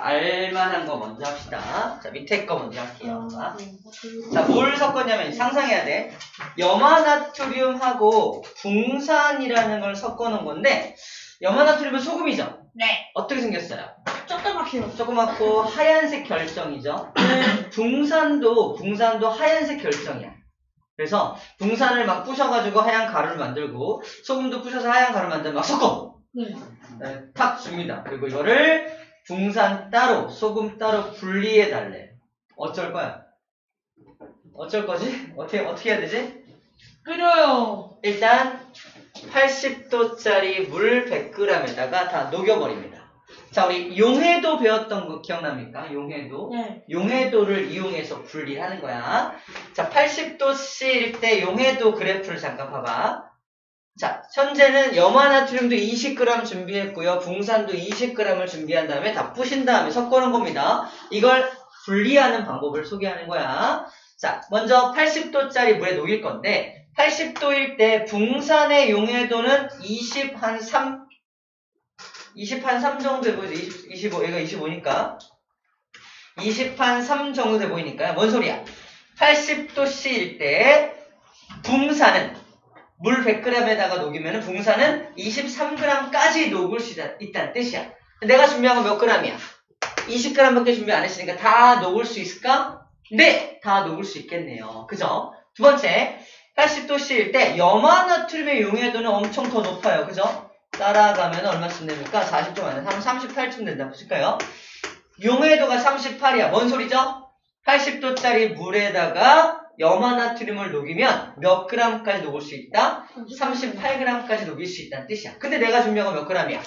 알만한 거 먼저 합시다. 자, 밑에 거 먼저 할게요. 자, 뭘 섞었냐면 상상해야 돼. 염화나트륨하고 붕산이라는 걸 섞어놓은 건데 염화나트륨은 소금이죠? 네. 어떻게 생겼어요? 조그맣게요. 조그맣고 하얀색 결정이죠? 붕산도 하얀색 결정이야. 그래서 붕산을 막 부셔가지고 하얀 가루를 만들고 소금도 부셔서 하얀 가루를 만들면 막 섞어. 네. 네, 탁 줍니다. 그리고 이거를 붕산 따로, 소금 따로 분리해 달래. 어쩔 거야? 어쩔 거지? 어떻게 해야 되지? 끓여요. 일단 80도짜리 물 100g에다가 다 녹여버립니다. 자, 우리 용해도 배웠던 거 기억납니까? 용해도. 네. 용해도를 이용해서 분리하는 거야. 자, 80도씨일 때 용해도 그래프를 잠깐 봐봐. 자, 현재는 염화나트륨도 20g 준비했고요. 붕산도 20g을 준비한 다음에 다 부신 다음에 섞어놓은 겁니다. 이걸 분리하는 방법을 소개하는 거야. 자, 먼저 80도짜리 물에 녹일 건데 80도일 때 붕산의 용해도는 20 한 3 정도 돼 보이죠? 25, 얘가 25니까 20 한 3 정도 돼 보이니까요. 뭔 소리야? 80도씨일 때 붕산은 물 100g에다가 녹이면 붕산은 23g까지 녹을 수 있다는 뜻이야. 내가 준비한 건 몇 g이야? 20g밖에 준비 안 했으니까 다 녹을 수 있을까? 네! 다 녹을 수 있겠네요. 그죠? 두 번째, 80도씨일 때 염화나트륨의 용해도는 엄청 더 높아요. 그죠? 따라가면 얼마쯤 됩니까? 40좀 안 돼. 38쯤 된다. 보실까요? 용해도가 38이야. 뭔 소리죠? 80도짜리 물에다가 염화나트륨을 녹이면 몇 g까지 녹을 수 있다? 38g까지 녹일 수 있다는 뜻이야. 근데 내가 준비한 건 몇 g이야?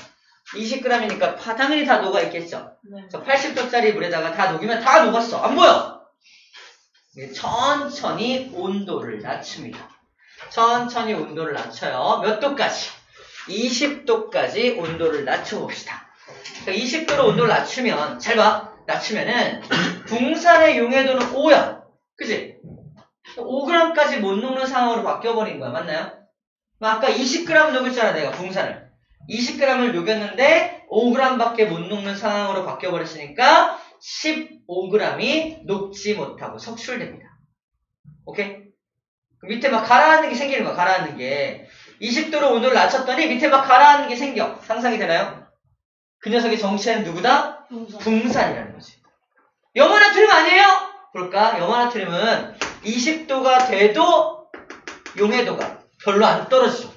20g이니까 당연히 다 녹아 있겠죠? 네. 80도짜리 물에다가 다 녹이면 다 녹았어. 안 보여? 천천히 온도를 낮춥니다. 천천히 온도를 낮춰요. 몇 도까지? 20도까지 온도를 낮춰봅시다. 20도로 온도를 낮추면, 잘 봐. 낮추면은 붕산의 용해도는 5야. 그치? 5g까지 못 녹는 상황으로 바뀌어버린 거야. 맞나요? 아까 20g 녹였잖아, 내가 붕산을. 20g을 녹였는데 5g밖에 못 녹는 상황으로 바뀌어버렸으니까 15g이 녹지 못하고 석출됩니다. 오케이? 밑에 막 가라앉는 게 생기는 거야. 가라앉는 게. 20도로 온도를 낮췄더니 밑에 막 가라앉는 게 생겨. 상상이 되나요? 그 녀석의 정체는 누구다? 붕산이라는 거지. 염화나트륨 아니에요? 볼까? 염화나트륨은 20도가 돼도 용해도가 별로 안 떨어지죠.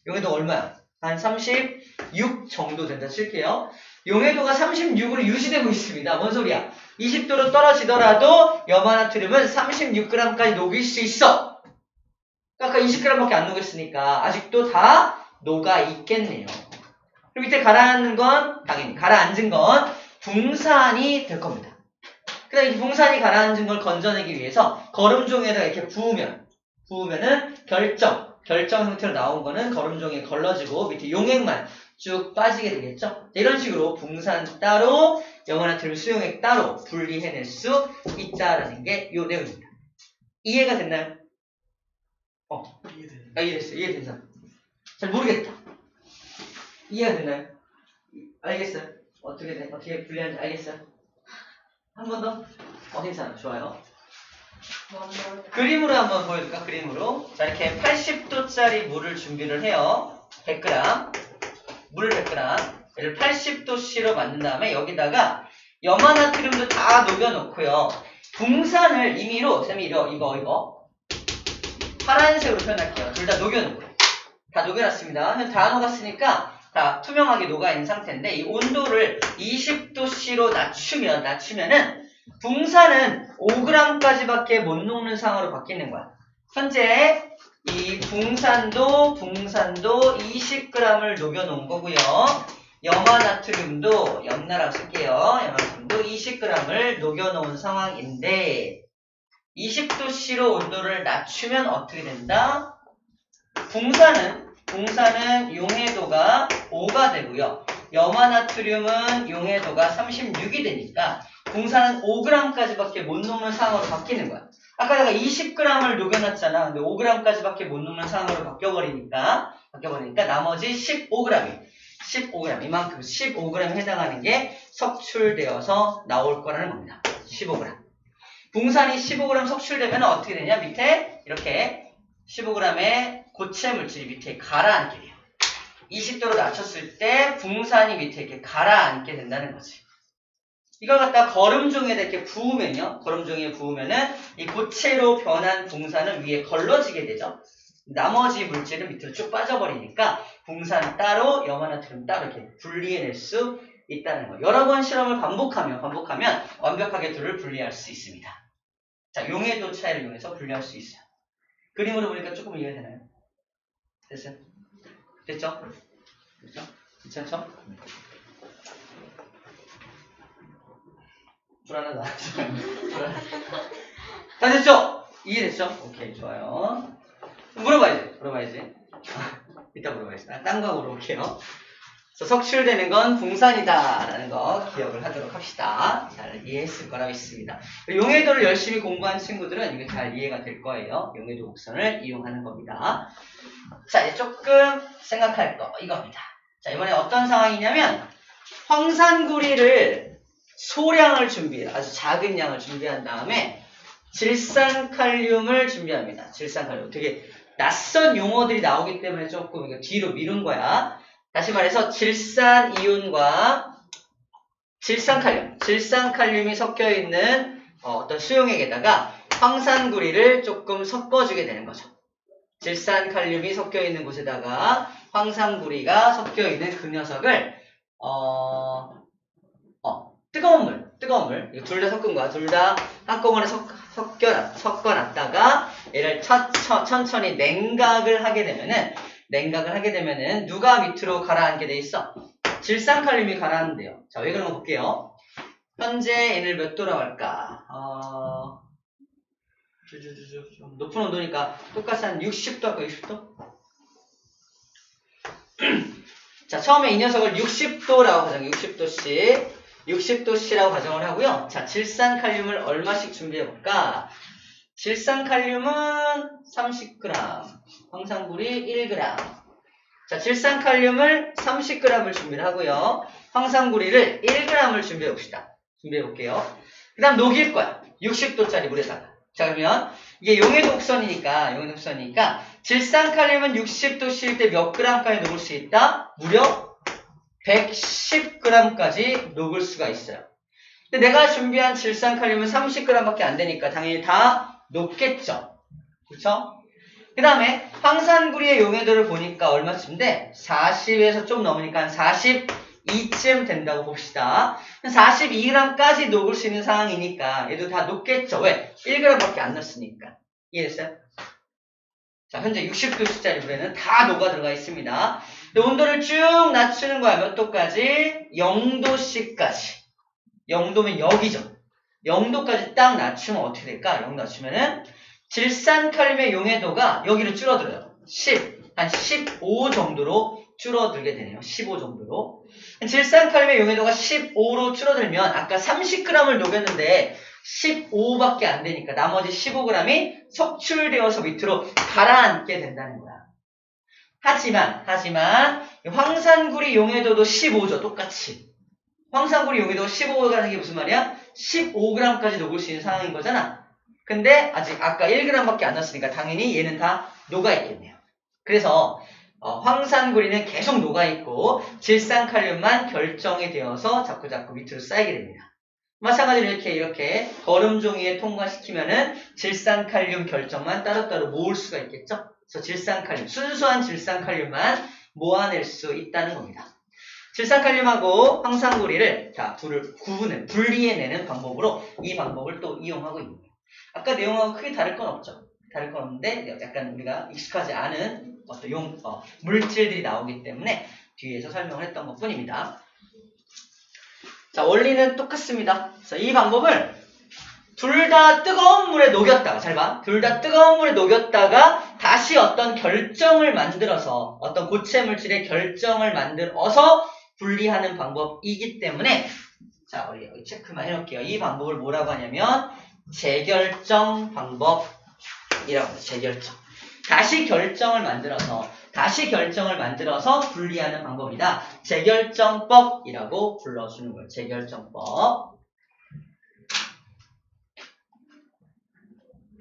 용해도가 얼마야? 한 36 정도 된다 칠게요. 용해도가 36으로 유지되고 있습니다. 뭔 소리야? 20도로 떨어지더라도 염화나트륨은 36g까지 녹일 수 있어. 아까 20g밖에 안 녹였으니까 아직도 다 녹아 있겠네요. 그리고 밑에 가라앉는 건 당연히 가라앉은 건 붕산이 될 겁니다. 그 다음에 이 붕산이 가라앉은 걸 건져내기 위해서 거름종에다가 이렇게 부으면은 결정 형태로 나온 거는 거름종에 걸러지고 밑에 용액만 쭉 빠지게 되겠죠. 이런 식으로 붕산 따로 염화나트륨 수용액 따로 분리해낼 수 있다라는 게 이 내용입니다. 이해가 됐나요? 이해됐어요. 이해됐어. 잘 모르겠다. 이해가 됐나요? 알겠어요. 어떻게 분리하는지 알겠어요? 한 번 더? 괜찮아. 좋아요. 그림으로 한번 보여줄까? 그림으로. 자, 이렇게 80도짜리 물을 준비를 해요. 100g. 물 100g. 얘를 80도씨로 만든 다음에 여기다가 염화나트륨도 다 녹여놓고요. 붕산을 임의로, 쌤이 이거. 파란색으로 표현할게요. 둘 다 녹여놓고요. 다 녹여놨습니다. 다 녹았으니까 다 투명하게 녹아있는 상태인데 이 온도를 20도씨로 낮추면은 붕산은 5g까지밖에 못 녹는 상황으로 바뀌는 거야. 현재 이 붕산도 20g을 녹여놓은 거고요. 염화나트륨도 염나라고 쓸게요. 염화나트륨도 20g을 녹여놓은 상황인데 20도씨로 온도를 낮추면 어떻게 된다? 붕산은 용해도가 5가 되고요. 염화나트륨은 용해도가 36이 되니까 붕산은 5g까지밖에 못 녹는 상황으로 바뀌는 거야. 아까 내가 20g을 녹여놨잖아. 근데 5g까지밖에 못 녹는 상황으로 바뀌어버리니까 나머지 15g이 15g. 이만큼 15g에 해당하는 게 석출되어서 나올 거라는 겁니다. 15g. 붕산이 15g 석출되면 어떻게 되냐? 밑에 이렇게 15g의 고체 물질이 밑에 가라앉게 돼요. 20도로 낮췄을 때 붕산이 밑에 이렇게 가라앉게 된다는 거지. 이걸 갖다 거름종에다 이렇게 부으면요. 거름종에 부으면은 이 고체로 변한 붕산은 위에 걸러지게 되죠. 나머지 물질은 밑으로 쭉 빠져버리니까 붕산 따로, 염화나트륨 따로 이렇게 분리해낼 수 있다는 거. 여러 번 실험을 반복하면 완벽하게 둘을 분리할 수 있습니다. 자, 용해도 차이를 이용해서 분리할 수 있어요. 그림으로 보니까 조금 이해되나요? 됐어요? 됐죠? 됐죠? 괜찮죠? 불안하다. 다 됐죠? 이해됐죠? 오케이, 좋아요. 물어봐야지. 이따 물어봐야지. 딴 거 물어볼게요. 그래서 석출되는 건 붕산이다라는 거 기억을 하도록 합시다. 잘 이해했을 거라 믿습니다. 용해도를 열심히 공부한 친구들은 이게 잘 이해가 될 거예요. 용해도 곡선을 이용하는 겁니다. 자, 이제 조금 생각할 거 이겁니다. 자, 이번에 어떤 상황이냐면 황산구리를 소량을 준비해요. 아주 작은 양을 준비한 다음에 질산칼륨을 준비합니다. 질산칼륨. 되게 낯선 용어들이 나오기 때문에 조금 이거 뒤로 미룬 거야. 다시 말해서 질산이온과 질산칼륨이 섞여 있는 어떤 수용액에다가 황산구리를 조금 섞어주게 되는 거죠. 질산칼륨이 섞여 있는 곳에다가 황산구리가 섞여 있는 그 녀석을 뜨거운 물. 이거 둘 다 섞은 거야. 둘 다 한꺼번에 섞어놨다가 얘를 천천히 냉각을 하게 되면은 누가 밑으로 가라앉게 돼 있어? 질산칼륨이 가라앉는데요. 자, 왜 그런 거 볼게요. 현재 얘를 몇 도라고 할까? 좀 높은 온도니까 똑같이 한 60도 할까? 60도? 자, 처음에 이 녀석을 60도라고 가정, 60도씨라고 가정을 하고요. 자, 질산칼륨을 얼마씩 준비해볼까? 질산칼륨은 30g, 황산구리 1g. 자, 질산칼륨을 30g을 준비를 하고요. 황산구리를 1g을 준비해봅시다. 준비해볼게요. 그 다음 녹일 거야. 60도짜리 물에다가. 자, 그러면 이게 용해도 곡선이니까 질산칼륨은 60도씨일 때 몇 g까지 녹을 수 있다? 무려 110g까지 녹을 수가 있어요. 근데 내가 준비한 질산칼륨은 30g밖에 안 되니까 당연히 다 녹겠죠. 그렇죠? 그 다음에 황산구리의 용해도를 보니까 얼마쯤 돼? 40에서 좀 넘으니까 한 42쯤 된다고 봅시다. 42g까지 녹을 수 있는 상황이니까 얘도 다 녹겠죠. 왜? 1g밖에 안 넣었으니까. 이해됐어요? 자, 현재 60도씨짜리 물에는 다 녹아 들어가 있습니다. 온도를 쭉 낮추는 거야. 몇 도까지? 0도씨까지. 0도면 여기죠. 0도까지 딱 낮추면 어떻게 될까? 0도 낮추면은 질산칼륨의 용해도가 여기로 줄어들어요. 한 15 정도로 줄어들게 되네요. 15 정도로. 질산칼륨의 용해도가 15로 줄어들면 아까 30g을 녹였는데 15밖에 안 되니까 나머지 15g이 석출되어서 밑으로 가라앉게 된다는 거야. 하지만 황산구리 용해도도 15죠. 똑같이. 황산구리 용해도 15g라는 게 무슨 말이야? 15g까지 녹을 수 있는 상황인 거잖아. 근데 아직 아까 1g밖에 안 넣었으니까 당연히 얘는 다 녹아있겠네요. 그래서 황산구리는 계속 녹아있고 질산칼륨만 결정이 되어서 자꾸 밑으로 쌓이게 됩니다. 마찬가지로 이렇게 거름종이에 통과시키면은 질산칼륨 결정만 따로따로 모을 수가 있겠죠? 그래서 질산칼륨, 순수한 질산칼륨만 모아낼 수 있다는 겁니다. 질산칼륨하고 황산구리를 둘을 분리해내는 방법으로 이 방법을 또 이용하고 있는 거예요. 아까 내용하고 크게 다를 건 없죠. 다를 건 없는데 약간 우리가 익숙하지 않은 어떤 물질들이 나오기 때문에 뒤에서 설명을 했던 것 뿐입니다. 자, 원리는 똑같습니다. 그래서 이 방법을 둘 다 뜨거운 물에 녹였다가, 잘 봐. 둘 다 뜨거운 물에 녹였다가 다시 어떤 결정을 만들어서, 어떤 고체 물질의 결정을 만들어서 분리하는 방법이기 때문에, 자, 우리 여기 체크만 해놓을게요. 이 방법을 뭐라고 하냐면, 재결정 방법이라고 해요. 재결정. 다시 결정을 만들어서 다시 결정을 만들어서 분리하는 방법이다. 재결정법이라고 불러주는 거예요. 재결정법.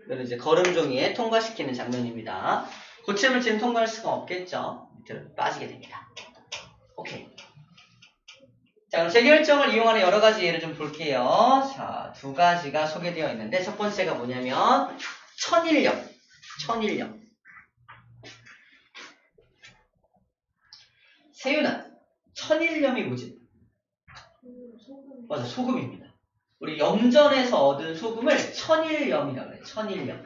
그리고 이제 걸음종이에 통과시키는 장면입니다. 고체물질은 통과할 수가 없겠죠. 밑으로 빠지게 됩니다. 오케이. 자, 그럼 재결정을 이용하는 여러 가지 예를 좀 볼게요. 자, 두 가지가 소개되어 있는데 첫 번째가 뭐냐면 천일염. 천일염. 세윤아, 천일염이 뭐지? 맞아, 소금입니다. 우리 염전에서 얻은 소금을 천일염이라고 해요. 천일염.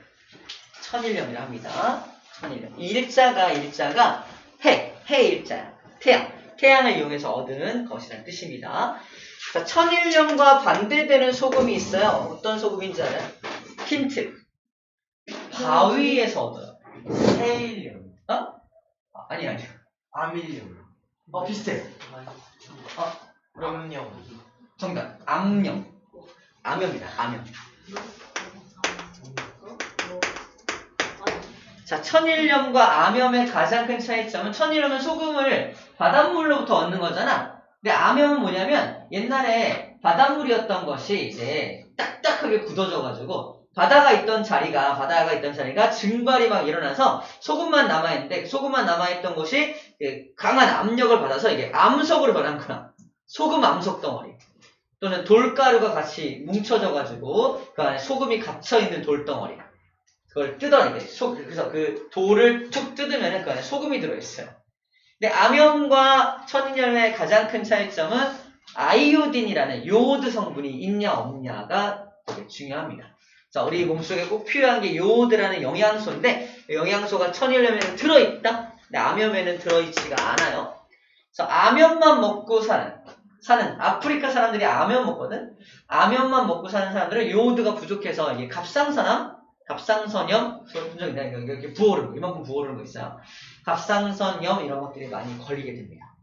천일염이라 합니다. 천일염. 이 일자가 해 일자야. 태양을 이용해서 얻은 것이라는 뜻입니다. 자, 천일염과 반대되는 소금이 있어요. 어떤 소금인지 알아요? 힌트. 바위에서 얻어요. 헤일륨, 아니. 아밀륨, 비슷해. 암염, 정답. 암염. 암염이다. 암염. 자, 천일염과 암염의 가장 큰 차이점은 천일염은 소금을 바닷물로부터 얻는 거잖아. 근데 암염은 뭐냐면 옛날에 바닷물이었던 것이 이제 딱딱하게 굳어져가지고 바다가 있던 자리가 증발이 막 일어나서 소금만 남아있는데 소금만 남아있던 것이 강한 압력을 받아서 이게 암석으로 변한 거야. 소금 암석 덩어리. 또는 돌가루가 같이 뭉쳐져가지고 그 안에 소금이 갇혀있는 돌덩어리. 그걸 뜯어내게. 그래서 그 돌을 툭 뜯으면 그 안에 소금이 들어있어요. 근데 암염과 천일염의 가장 큰 차이점은 아이오딘이라는 요오드 성분이 있냐 없냐가 되게 중요합니다. 자, 우리 몸속에 꼭 필요한 게 요오드라는 영양소인데 영양소가 천일염에는 들어있다. 근데 암염에는 들어있지가 않아요. 그래서 암염만 먹고 사는 아프리카 사람들이 암염 먹거든. 암염만 먹고 사는 사람들은 요오드가 부족해서 이게 갑상선염, 이렇게 부어오르는 거, 이만큼 부어오르는 거 있어요. 갑상선염 이런 것들이 많이 걸리게 됩니다.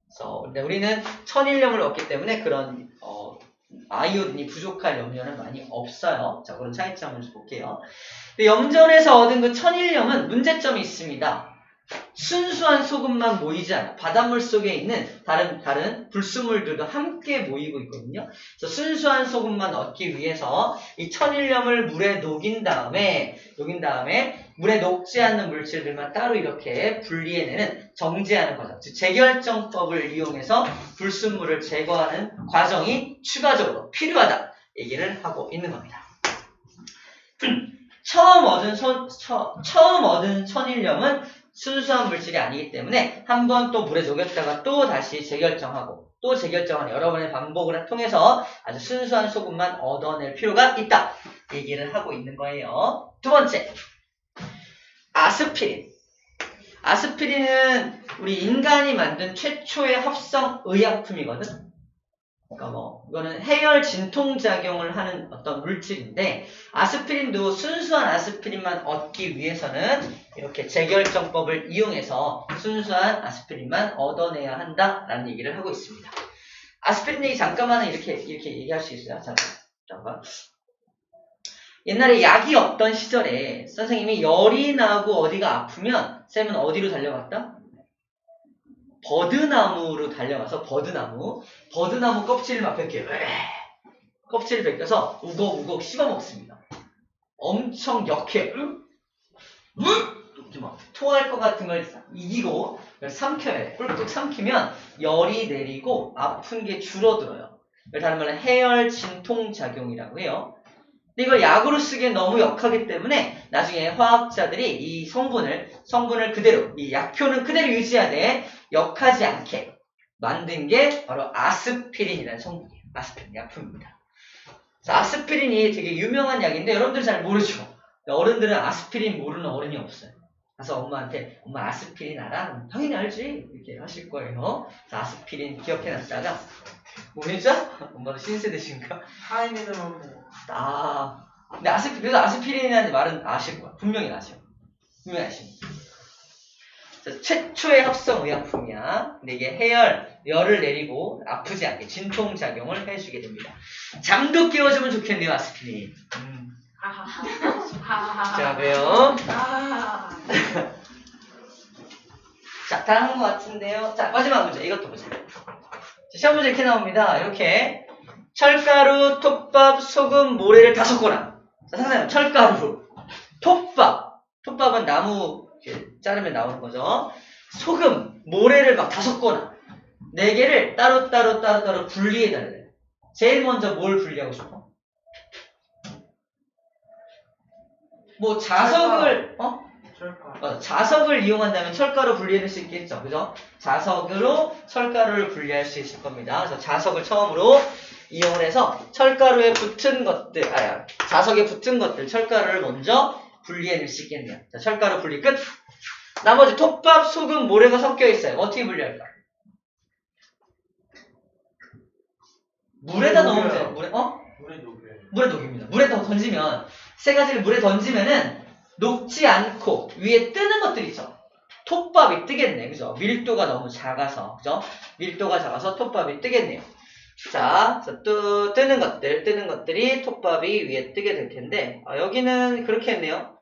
그래서 근데 우리는 천일염을 얻기 때문에 그런 아이오딘이 부족할 염려는 많이 없어요. 자, 그런 차이점을 볼게요. 염전에서 얻은 그 천일염은 문제점이 있습니다. 순수한 소금만 모이지 않아. 바닷물 속에 있는 다른 불순물들도 함께 모이고 있거든요. 그래서 순수한 소금만 얻기 위해서 이 천일염을 물에 녹인 다음에 물에 녹지 않는 물질들만 따로 이렇게 분리해내는 정제하는 과정, 즉 재결정법을 이용해서 불순물을 제거하는 과정이 추가적으로 필요하다 얘기를 하고 있는 겁니다. 처음 얻은 천일염은 순수한 물질이 아니기 때문에 한 번 또 물에 녹였다가 또 다시 재결정하고 또 재결정하는 여러 번의 반복을 통해서 아주 순수한 소금만 얻어낼 필요가 있다 얘기를 하고 있는 거예요. 두 번째, 아스피린. 아스피린은 우리 인간이 만든 최초의 합성 의약품이거든. 그러니까 이거는 해열 진통작용을 하는 어떤 물질인데 아스피린도 순수한 아스피린만 얻기 위해서는 이렇게 재결정법을 이용해서 순수한 아스피린만 얻어내야 한다라는 얘기를 하고 있습니다. 아스피린 얘기 잠깐만 이렇게 얘기할 수 있어요. 잠깐. 옛날에 약이 없던 시절에 선생님이 열이 나고 어디가 아프면 쌤은 어디로 달려갔다? 버드나무로 달려가서 버드나무 껍질을 막 껍질을 벗겨서 우걱우걱 씹어먹습니다. 엄청 역해. 막 토할 것 같은 걸 이기고 삼켜야 돼. 꿀꺽 삼키면 열이 내리고 아픈 게 줄어들어요. 다른 말로 해열 진통작용이라고 해요. 근데 이걸 약으로 쓰기엔 너무 역하기 때문에 나중에 화학자들이 이 성분을 그대로, 이 약효는 그대로 유지하되 역하지 않게 만든 게 바로 아스피린이라는 성분이에요. 아스피린 약품입니다. 아스피린이 되게 유명한 약인데 여러분들 잘 모르죠. 어른들은 아스피린 모르는 어른이 없어요. 그래서 엄마한테 엄마 아스피린 알아? 당연히 알지 이렇게 하실 거예요. 아스피린 기억해놨다가 모르죠? 엄마도 신세대신가? 하이니는 뭐 근데 그래서 아스피린이라는 말은 아실 거야. 분명히 아셔. 분명히 아십니다. 최초의 합성 의약품이야. 근데 이게 열을 내리고 아프지 않게 진통작용을 해주게 됩니다. 잠도 깨워주면 좋겠네요, 아스피린. 자, 왜요? 자, 다 한 것 같은데요. 자, 마지막 문제. 이것도 보자. 시험 문제 이렇게 나옵니다. 이렇게. 철가루, 톱밥, 소금, 모래를 다 섞거나. 자, 상상해요. 철가루, 톱밥. 톱밥은 나무 이렇게 자르면 나오는 거죠. 소금, 모래를 막 다 섞거나. 4개를 따로 분리해달래요. 제일 먼저 뭘 분리하고 싶어? 뭐 자석을, 철가. 자석을 이용한다면 철가루 분리해낼 수 있겠죠. 그죠? 자석으로 철가루를 분리할 수 있을 겁니다. 그래서 자석을 처음으로 이용을 해서 철가루에 붙은 것들, 자석에 붙은 것들, 철가루를 먼저 분리해낼 수 있겠네요. 자, 철가루 분리 끝. 나머지 톱밥, 소금, 모래가 섞여 있어요. 어떻게 분리할까? 물에다 넣으면 돼요. 물에 녹여요. 물에 녹입니다. 물에다 던지면, 3가지를 물에 던지면은 녹지 않고 위에 뜨는 것들 있죠. 톱밥이 뜨겠네. 그죠? 밀도가 너무 작아서. 그죠? 밀도가 작아서 톱밥이 뜨겠네요. 자, 뜨는 것들이 톱밥이 위에 뜨게 될 텐데, 여기는 그렇게 했네요.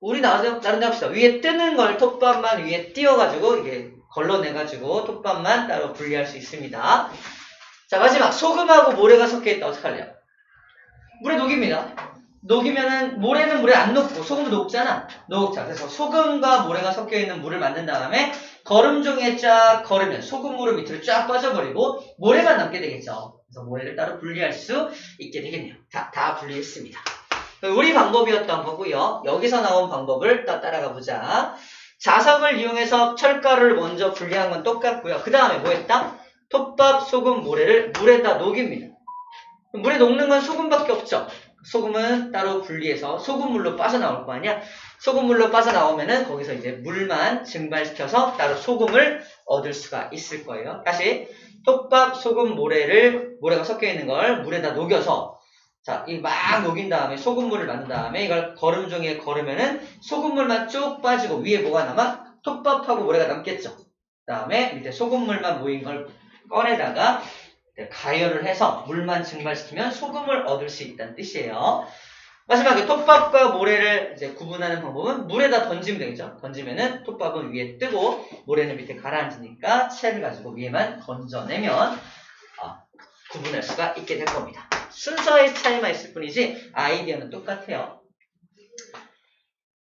우리 다른 데 합시다. 위에 뜨는 걸 톱밥만 위에 띄워가지고, 이게 걸러내가지고 톱밥만 따로 분리할 수 있습니다. 자, 마지막. 소금하고 모래가 섞여있다. 어떡할래요? 물에 녹입니다. 녹이면은, 모래는 물에 안 녹고, 소금은 녹잖아. 녹자. 그래서 소금과 모래가 섞여있는 물을 만든 다음에, 거름종이에 쫙 걸으면 소금물을 밑으로 쫙 빠져버리고, 모래만 남게 되겠죠. 그래서 모래를 따로 분리할 수 있게 되겠네요. 다 분리했습니다. 우리 방법이었던 거고요. 여기서 나온 방법을 따라가 보자. 자석을 이용해서 철가루를 먼저 분리한 건 똑같고요. 그 다음에 뭐 했다? 톱밥, 소금, 모래를 물에다 녹입니다. 물에 녹는 건 소금밖에 없죠. 소금은 따로 분리해서 소금물로 빠져나올 거 아니야? 소금물로 빠져나오면은 거기서 이제 물만 증발시켜서 따로 소금을 얻을 수가 있을 거예요. 다시 톱밥, 소금, 모래가 섞여 있는 걸 물에다 녹여서 자, 이 막 녹인 다음에 소금물을 만든 다음에 이걸 거름종이에 걸으면은 소금물만 쭉 빠지고 위에 뭐가 남아? 톱밥하고 모래가 남겠죠. 그 다음에 밑에 소금물만 모인 걸 꺼내다가 가열을 해서 물만 증발시키면 소금을 얻을 수 있다는 뜻이에요. 마지막에 톱밥과 모래를 이제 구분하는 방법은 물에다 던지면 되겠죠. 던지면은 톱밥은 위에 뜨고 모래는 밑에 가라앉으니까 채를 가지고 위에만 건져내면 구분할 수가 있게 될 겁니다. 순서의 차이만 있을 뿐이지 아이디어는 똑같아요.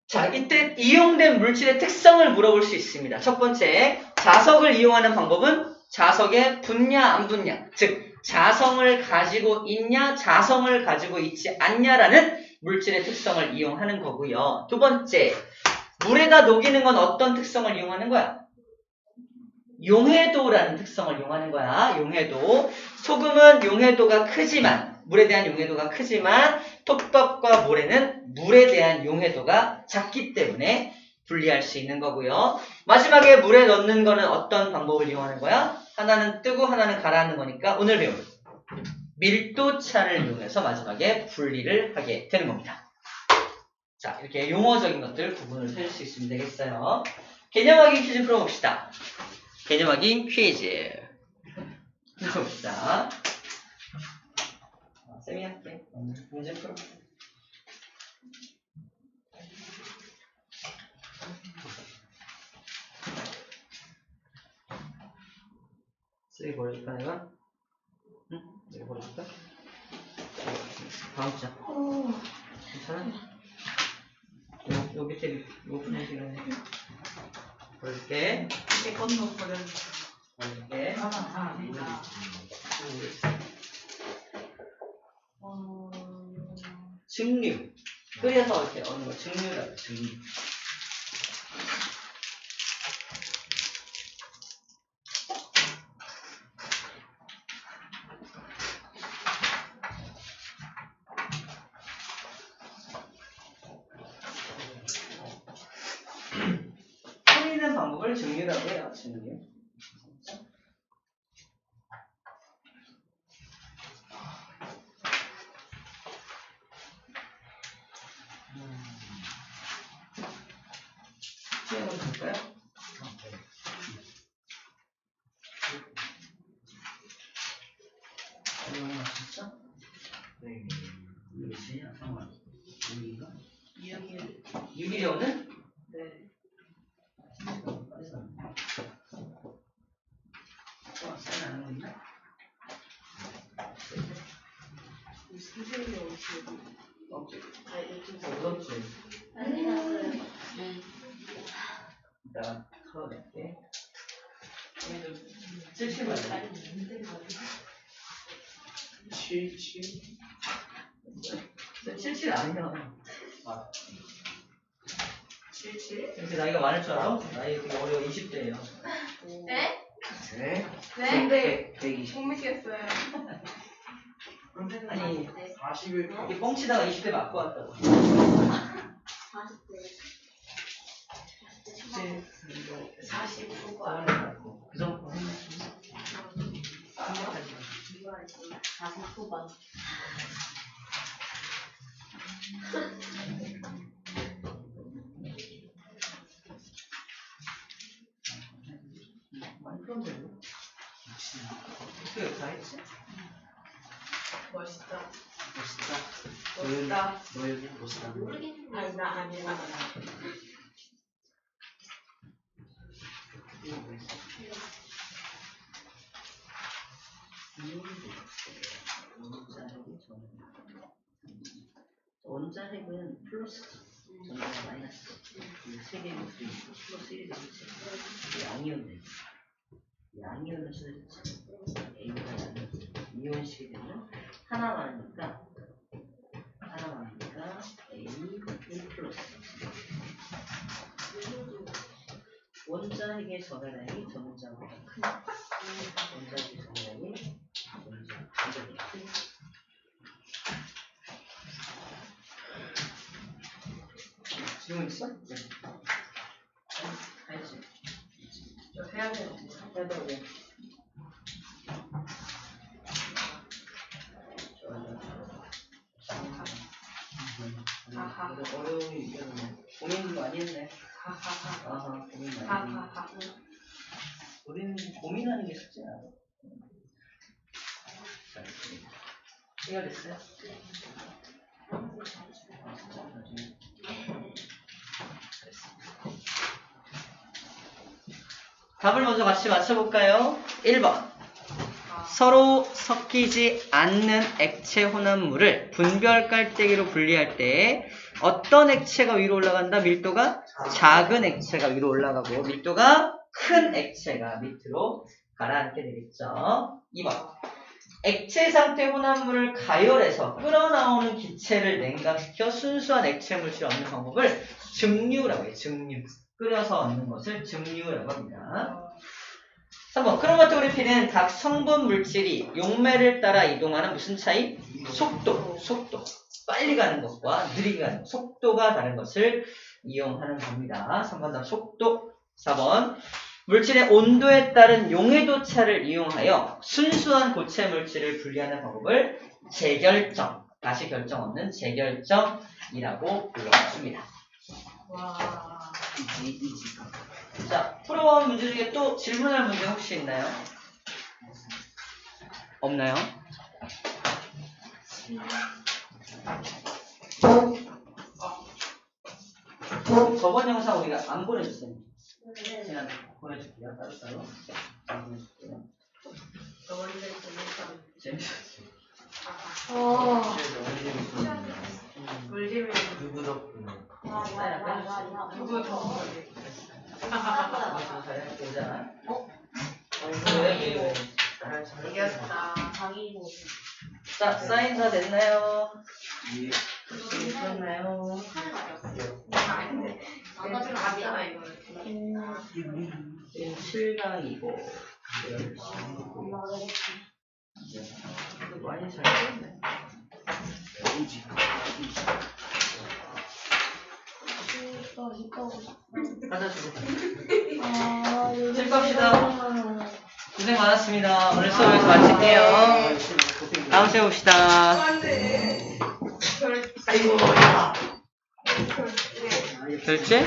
자, 이때 이용된 물질의 특성을 물어볼 수 있습니다. 첫 번째, 자석을 이용하는 방법은 자석에 붙냐 안 붙냐, 즉 자성을 가지고 있냐 자성을 가지고 있지 않냐라는 물질의 특성을 이용하는 거고요. 두 번째, 물에다 녹이는 건 어떤 특성을 이용하는 거야? 용해도라는 특성을 이용하는 거야. 용해도. 소금은 용해도가 크지만, 물에 대한 용해도가 크지만 톱밥과 모래는 물에 대한 용해도가 작기 때문에 분리할 수 있는 거고요. 마지막에 물에 넣는 거는 어떤 방법을 이용하는 거야? 하나는 뜨고 하나는 가라앉는 거니까 오늘 배운 밀도차를 이용해서 마지막에 분리를 하게 되는 겁니다. 자, 이렇게 용어적인 것들 구분을 해줄 수 있으면 되겠어요. 개념 확인 퀴즈 풀어봅시다. 개념 확인 퀴즈 풀어봅시다. 쌤이 할게. 문제 풀어. 쌤이 보여줄까 내가? 응? 내가 보여줄까? 다음 장. 괜찮아? 요 밑에 요 푸는 시간에 보여줄게. 이게 건너버려. 보여줄게. 증류. 끓여서 이렇게 얻는 거 증류라고 증류. 끓이는 방법을 증류라고 해요. 증류. 시험을 볼까요? 이거 맞췄어? 네. 몇시냐? 상관. 6일인가? 2학년. 6일이 오늘? 네. 선생님이 오시고. 그렇지. 이따가 털어낼게. 70 맞아. 77 아니야. 아. 77? 이렇게 나이가 많을 줄 알아? 나이 되게 어려 20대예요. 네? 네? 네? 120. 못 믿겠어요. 아니 40일 이렇게 뻥치다가 20대 맞고 왔다고. 40대. 49번 맞고. 그 정도. 49번. 어떻게 다 했지? 멋있다. 멋있다. 멋있다. 너 여기 멋있다. 모르겠는데. 아니, 나 아니야. 원자핵은 플러스, 전자핵 마이너스. 세 개의 모습이 플러스 1이 되겠지. 양이온 되지. 양이온을 써야지. A가 양이온. 이온식이 되면 하나 많으니까 A 1 플러스. 원자핵의 전화량이 전자보다 큰. 원자핵의 전화량이 전자보다 큰. 질문 있어? 네. 알지? 저 해야 돼. 해야 돼. 하하. 어려움이 있겠네. 고민 많이 했네. 하하하. 아하, 고민 많이 했네. 하하하. 우리는 고민하는 게 쉽지 않아. 자, 해결됐어요? 답을 먼저 같이 맞춰볼까요? 1번. 서로 섞이지 않는 액체 혼합물을 분별 깔때기로 분리할 때 어떤 액체가 위로 올라간다? 밀도가 작은 액체가 위로 올라가고 밀도가 큰 액체가 밑으로 가라앉게 되겠죠. 2번. 액체 상태 혼합물을 가열해서 끓어나오는 기체를 냉각시켜 순수한 액체 물질을 얻는 방법을 증류라고 해요. 증류. 끓여서 얻는 것을 증류라고 합니다. 3번. 크로마토그래피는 각 성분 물질이 용매를 따라 이동하는 무슨 차이? 속도. 빨리 가는 것과 느리게 가는 것. 속도가 다른 것을 이용하는 겁니다. 3번 답 속도. 4번. 물질의 온도에 따른 용해도 차를 이용하여 순수한 고체 물질을 분리하는 방법을 재결정. 다시 결정 없는 재결정이라고 불러줍니다. 와. 자, 풀어본 문제 중에 또 질문할 문제 혹시 있나요? 없나요? 저번 영상 우리가 안 보내줬어요. 제가 보내줄게요. 따로따로. 안 보내줄게요. 저번에 보냈던. 재밌었어요. 물질을 누구 덕분에 누구 덕분에. 보자. 왜? 이겼다. 자, 사인 다 됐나요? 예. 됐나요? 아까 좀 맞잖아 이거. 7강이고 많이 잘 됐네. 가자 주고. 칠 겁시다. 고생 많았습니다. 오늘 수업 여기서 마칠게요. 다음 시간에 봅시다. 안돼. 아이고 야. 결제?